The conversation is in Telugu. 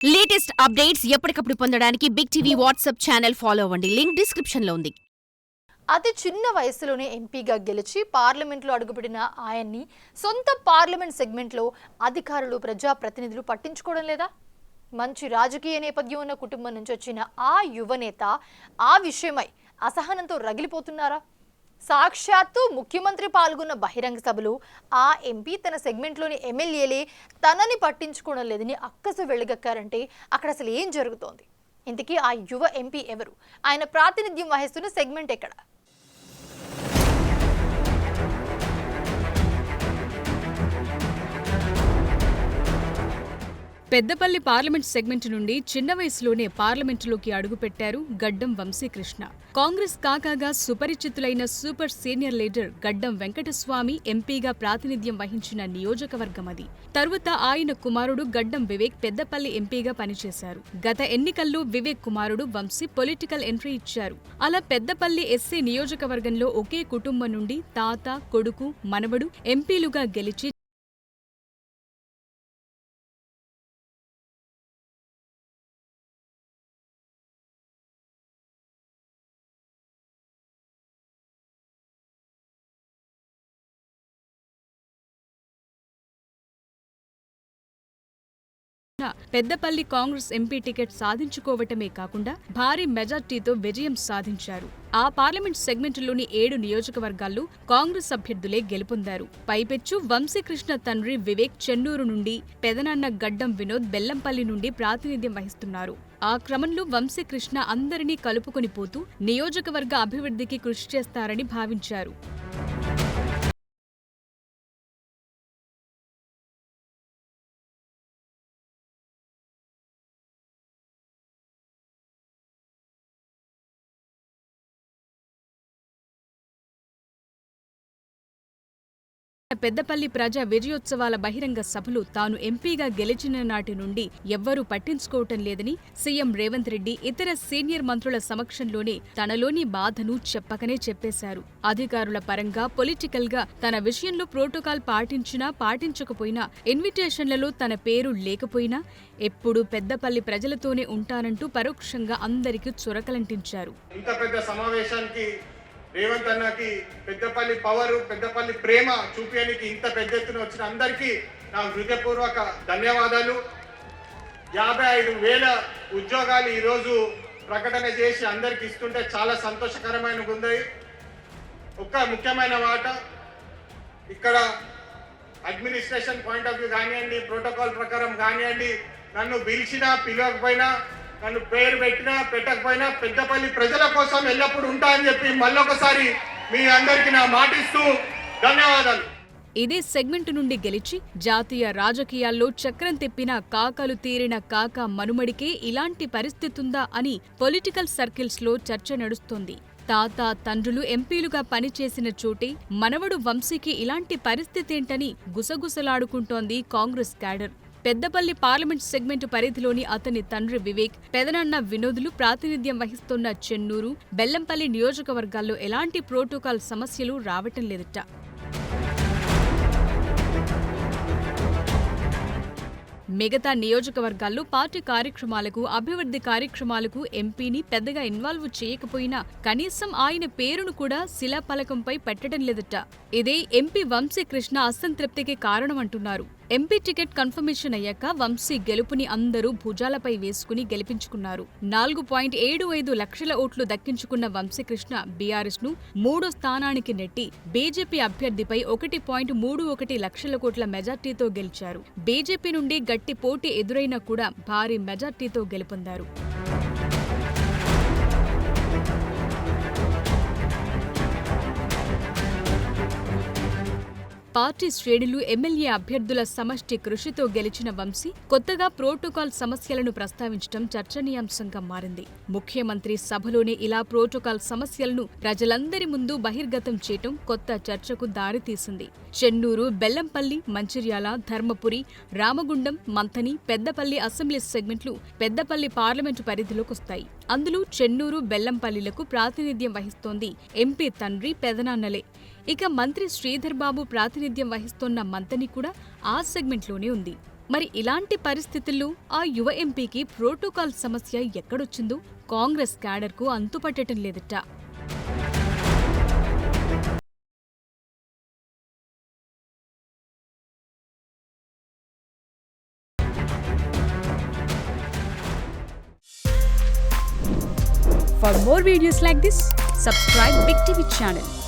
లేటెస్ట్ అప్డేట్స్ ఎప్పటికప్పుడు పొందడానికి Big TV WhatsApp channel follow అవ్వండి. లింక్ డిస్క్రిప్షన్ లో ఉంది. అతి చిన్న వయసులోనే ఎంపీగా గెలిచి పార్లమెంట్లో అడుగుపెట్టిన ఆయన్ని సొంత పార్లమెంట్ సెగ్మెంట్లో అధికారులు ప్రజాప్రతినిధులు పట్టించుకోవడం లేదా? మంచి రాజకీయ నేపథ్యం ఉన్న కుటుంబం నుంచి వచ్చిన ఆ యువనేత ఆ విషయమై అసహనంతో రగిలిపోతున్నారా? సాక్షాత్తు ముఖ్యమంత్రి పాల్గొన్న బహిరంగ సభలో ఆ ఎంపీ తన సెగ్మెంట్లోని ఎమ్మెల్యేలే తనని పట్టించుకోవడం లేదని అక్కసు వెళ్ళగక్కారంటే అక్కడ అసలు ఏం జరుగుతోంది? ఇంతకీ ఆ యువ ఎంపీ ఎవరు? ఆయన ప్రాతినిధ్యం వహిస్తున్న సెగ్మెంట్ ఎక్కడ? పెద్దపల్లి పార్లమెంట్ సెగ్మెంట్ నుండి చిన్న వయసులోనే పార్లమెంటులోకి అడుగుపెట్టారు గడ్డం వంశీకృష్ణ. కాంగ్రెస్ కాకాగా సుపరిచితులైన super senior leader Gaddam Venkataswamy ఎంపీగా ప్రాతినిధ్యం వహించిన నియోజకవర్గం అది. తరువాత ఆయన కుమారుడు గడ్డం వివేక్ పెద్దపల్లి ఎంపీగా పనిచేశారు. గత ఎన్నికల్లో వివేక్ కుమారుడు వంశీ పొలిటికల్ ఎంట్రీ ఇచ్చారు. అలా పెద్దపల్లి ఎస్సీ నియోజకవర్గంలో ఒకే కుటుంబం నుండి తాత, కొడుకు, మనవడు ఎంపీలుగా గెలిచి పెద్దపల్లి కాంగ్రెస్ ఎంపీ టికెట్ సాధించుకోవటమే కాకుండా భారీ మెజార్టీతో విజయం సాధించారు. ఆ పార్లమెంట్ సెగ్మెంటులోని 7 నియోజకవర్గాల్లో కాంగ్రెస్ అభ్యర్థులే గెలుపొందారు. పైపెచ్చు వంశీకృష్ణ తండ్రి వివేక్ చెన్నూరు నుండి, పెదనాన్న గడ్డం వినోద్ బెల్లంపల్లి నుండి ప్రాతినిధ్యం వహిస్తున్నారు. ఆ క్రమంలో వంశీకృష్ణ అందరినీ కలుపుకొని పోతూ నియోజకవర్గ అభివృద్ధికి కృషి చేస్తారని భావించారు. పెద్దపల్లి ప్రజా విజయోత్సవాల బహిరంగ సభలు తాను ఎంపీగా గెలిచిన నాటి నుండి ఎవ్వరూ పట్టించుకోవటం లేదని సీఎం రేవంత్ రెడ్డి ఇతర సీనియర్ మంత్రుల సమక్షంలోనే తనలోని బాధను చెప్పకనే చెప్పేశారు. అధికారుల పరంగా, పొలిటికల్ గా తన విషయంలో ప్రోటోకాల్ పాటించినా పాటించకపోయినా, ఇన్విటేషన్లలో తన పేరు లేకపోయినా ఎప్పుడూ పెద్దపల్లి ప్రజలతోనే ఉంటానంటూ పరోక్షంగా అందరికీ చురకలంటించారు. రేవంత్ అన్నకి పెద్దపల్లి పవరు, పెద్దపల్లి ప్రేమ చూపించడానికి ఇంత పెద్ద ఎత్తున వచ్చిన అందరికీ నా హృదయపూర్వక ధన్యవాదాలు. 55,000 ఉద్యోగాలు ఈరోజు ప్రకటన చేసి అందరికి ఇస్తుంటే చాలా సంతోషకరమైన ఉంది. ఒక్క ముఖ్యమైన మాట, ఇక్కడ అడ్మినిస్ట్రేషన్ పాయింట్ ఆఫ్ వ్యూ కానివ్వండి, ప్రోటోకాల్ ప్రకారం కానివ్వండి, నన్ను పిలిచినా పిలవకపోయినా, నన్ను పేరు పెట్టినా పెట్టకపోయినా పెద్దపల్లి ప్రజల కోసం ఎల్లప్పుడూ ఉంటా అని చెప్పి మళ్ళొకసారి మీ అందరికీ నా మాటిస్తూ ధన్యవాదాలు. ఇదే సెగ్మెంట్ నుండి గెలిచి జాతీయ రాజకీయాల్లో చక్రం తిప్పిన కాకలు తీరిన కాక మనుమడికే ఇలాంటి పరిస్థితుందా అని పొలిటికల్ సర్కిల్స్ లో చర్చ నడుస్తోంది. తాత, తండ్రులు ఎంపీలుగా పనిచేసిన చోటే మనవడు వంశీకి ఇలాంటి పరిస్థితేంటని గుసగుసలాడుకుంటోంది Congress cadre. Peddapalli parliament segment పరిధిలోని అతని తండ్రి వివేక్, పెదనాన్న వినోదులు ప్రాతినిధ్యం వహిస్తున్న చెన్నూరు, బెల్లంపల్లి నియోజకవర్గాల్లో ఎలాంటి ప్రోటోకాల్ సమస్యలు రావటం లేదట. మిగతా నియోజకవర్గాల్లో పార్టీ కార్యక్రమాలకు, అభివృద్ధి కార్యక్రమాలకు ఎంపీని పెద్దగా ఇన్వాల్వ్ చేయకపోయినా కనీసం ఆయన పేరును కూడా శిలాఫలకంపై పెట్టడం లేదట. ఇదే ఎంపీ వంశీకృష్ణ అసంతృప్తికి కారణమంటున్నారు. ఎంపీ టికెట్ కన్ఫర్మేషన్ అయ్యాక వంశీ గెలుపుని అందరూ భుజాలపై వేసుకుని గెలిపించుకున్నారు. 4.75 లక్షల ఓట్లు దక్కించుకున్న వంశీకృష్ణ బీఆర్ఎస్ ను 3వ స్థానానికి నెట్టి బీజేపీ అభ్యర్థిపై 1.31 లక్షల కోట్ల మెజార్టీతో గెలిచారు. బీజేపీ నుండి గట్టి పోటీ ఎదురైనా కూడా భారీ మెజార్టీతో గెలుపొందారు. పార్టీ శ్రేణులు, ఎమ్మెల్యే అభ్యర్థుల సమష్టి కృషితో గెలిచిన వంశీ కొత్తగా ప్రోటోకాల్ సమస్యలను ప్రస్తావించడం చర్చనీయాంశంగా మారింది. ముఖ్యమంత్రి సభలోనే ఇలా ప్రోటోకాల్ సమస్యలను ప్రజలందరి ముందు బహిర్గతం చేయటం కొత్త చర్చకు దారితీసింది. చెన్నూరు, బెల్లంపల్లి, మంచిర్యాల, ధర్మపురి, రామగుండం, మంథని, పెద్దపల్లి అసెంబ్లీ సెగ్మెంట్లు పెద్దపల్లి పార్లమెంటు పరిధిలోకొస్తాయి. అందులో చెన్నూరు, బెల్లంపల్లిలకు ప్రాతినిధ్యం వహిస్తోంది ఎంపీ తండ్రి, పెదనాన్నలే. ఇక మంత్రి శ్రీధర్ బాబు ప్రాతినిధ్యం వహిస్తోన్న మంథని కూడా ఆ సెగ్మెంట్లోనే ఉంది. మరి ఇలాంటి పరిస్థితుల్లో ఆ యువ ఎంపీకి ప్రోటోకాల్ సమస్య ఎక్కడొచ్చిందో కాంగ్రెస్ క్యాడర్కు అంతుపట్టడం లేదట. For more videos like this, subscribe Big TV channel.